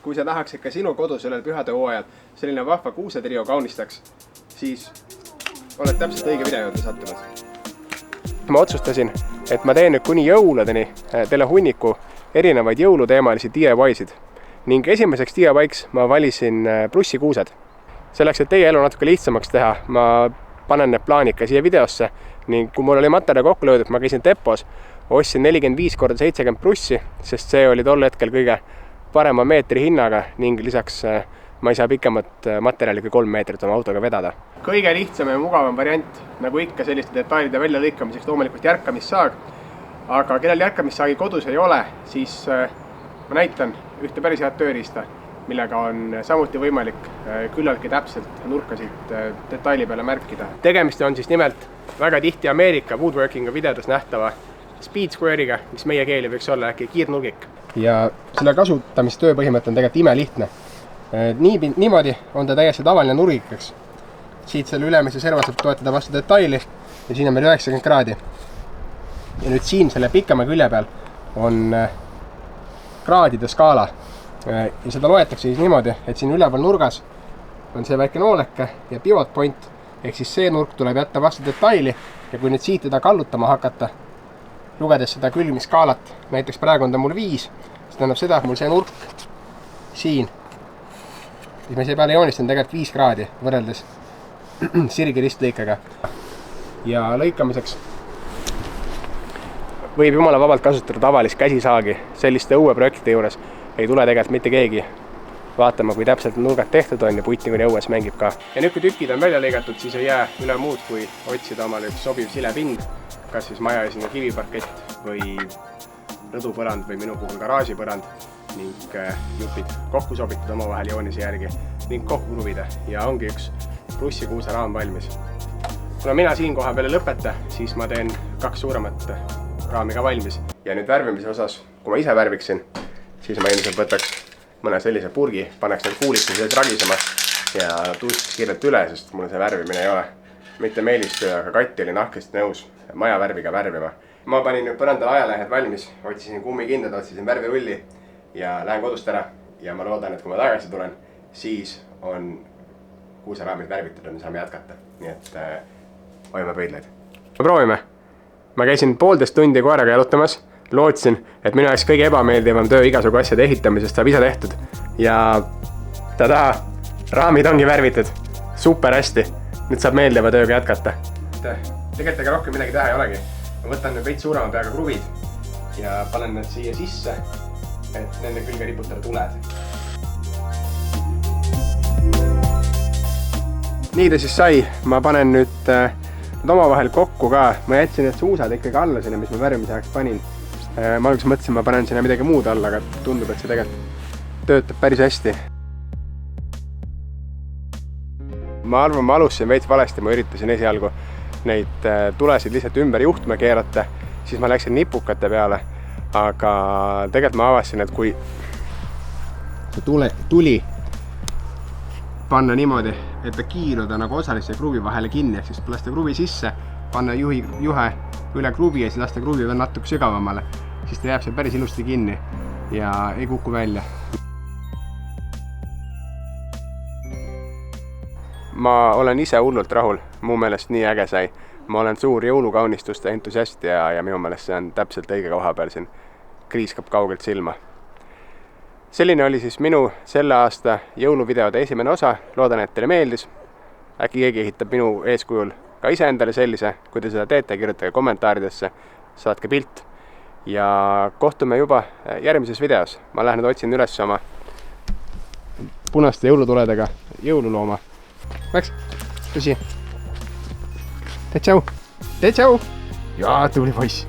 kui sa tahaks ikka sinu kodus sellel pühade hooajal selline vahva kuusetrio kaunistaks, siis oled täpselt õige video juurde sattunud. Ma otsustasin, et ma teen nüüd kuni jõuludeni teile hunniku erinevaid jõuluteemalisi DIY-sid ning esimeseks DIY-ks ma valisin plussikuused. Selleks, et teie elu natuke lihtsamaks teha, ma panen need plaanid ka siia videosse ning kui mul oli materjali kokku löödud, ma käisin depos, ostsin 45x70 plussi, sest see oli tol hetkel kõige parema meetri hinnaga ning lisaks ma ei saa pikemat materjali kui 3 meetrit oma autoga vedada. Kõige lihtsam ja mugavam variant, nagu ikka selliste detailide välja lõikamiseks, loomulikult järkamissaag. Aga kellel järkamissaagi kodus ei ole, siis ma näitan ühte päris head tööriista, millega on samuti võimalik küllaltki täpselt nurkasid detaili peale märkida. Tegemist on siis nimelt väga tihti Ameerika woodworkingu videodes nähtava speed square'iga, mis meie keeli võiks olla äkki kiirnurgik. Ja selle kasutamistöö põhimõte on tegelikult imelihtne. Niimoodi on ta täiesti tavaline nurgikaks. Siit selle ülemise serva saab toetada vastu detaili ja siin on meil 90 kraadi. Ja nüüd siin selle pikema külje peal on kraadide skaala. Ja seda loetakse siis niimoodi, et siin üleval nurgas on see väike nooleke ja pivot point, ehk siis see nurk tuleb jätta vastu detaili ja kui nüüd siit teda kallutama hakata, lugedes seda külgmiskaalat, näiteks praegu on ta mul 5, see tähendab seda, et mul see nurk siin, siis ma siia peale joonistan tegelikult 5 kraadi võrreldes sirgi ristlõikega. Ja lõikamiseks võib jumala vabalt kasutada tavalist käsisaagi. Selliste uue projektide juures ei tule tegelikult mitte keegi vaatama, kui täpselt nurgad tehtud on ja puit kuni õues mängib ka. Ja nüüd kui tükid on välja lõigatud, siis ei jää üle muud, kui otsida omale üks sobiv silepind, kas siis maja esinda kiviparkett või rõdupõrand või minu puhul garaažipõrand ning jupid kokku sobitud omavahel joonise järgi ning kokku kruvida ja ongi üks plussikuuse raam valmis. Kuna mina siin koha peale lõpeta, siis ma teen 2 suuremat raami ka valmis. Ja nüüd värvimise osas, kui ma ise värviksin, siis ma ilmselt võtaks mõne sellise purgi, paneks need kuulikesi ragisema ja tuustiks kirjalt üle, sest mulle see värvimine ei ole mitte meelistöö, aga Kati oli nahkesti nõus maja värviga värvima. Ma panin nüüd põrandale ajalehed valmis, otsisin kummikindad, otsisin värvirulli ja lähen kodust ära ja ma loodan, et kui ma tagasi tulen, siis on kuuseraamid värvitud ja me saame jätkata. Nii et hoiame pöidleid. Proovime. Ma käisin 1,5 tundi koeraga jalutamas, lootsin, et minu jaoks kõige ebameeldivam töö igasugu asjade ehitamisest saab ise tehtud. Ja tada, raamid ongi värvitud. Super hästi. Nüüd saab meeldiva tööga jätkata. Tegelikult ega rohkem midagi teha ei olegi. Ma võtan nüüd veits suurema peaga kruvid ja panen need siia sisse, et nende külge riputada tuled. Nii ta siis sai. Ma panen nüüd omavahel kokku ka. Ma jätsin need suusad ikkagi alla sinna, mis ma värvimise ajaks panin. Ma alguses mõtlesin, ma panen sinna midagi muud alla, aga tundub, et see tegelikult töötab päris hästi. Ma arvan, ma alustasin veits valesti, ma üritasin esialgu neid tulesid lihtsalt ümber juhtme keerata, siis ma läksin nipukate peale, aga tegelikult ma avasin, et kui see tuli panna niimoodi, et ta kiiruda nagu osalise kruvi vahele kinni, ehk siis lasta kruvi sisse, panna juhe üle kruvi ja siis lasta kruvi veel natuke sügavamale, siis ta jääb seal päris ilusti kinni ja ei kuku välja. Ma olen ise hullult rahul, mu meelest nii äge sai. Ma olen suur jõulukaunistuste entusiast ja minu meelest see on täpselt õige koha peal siin. Kriiskab kaugelt silma. Selline oli siis minu selle aasta jõuluvideode esimene osa. Loodan, et teile meeldis. Äkki keegi ehitab minu eeskujul ka ise endale sellise. Kui te seda teete, kirjutage kommentaaridesse, saatke pilt. Ja kohtume juba järgmises videos. Ma lähen nüüd otsin üles oma punaste jõulutuledega jõululooma. Max, tõsi. Tee tšau. Jaa, tubli poiss.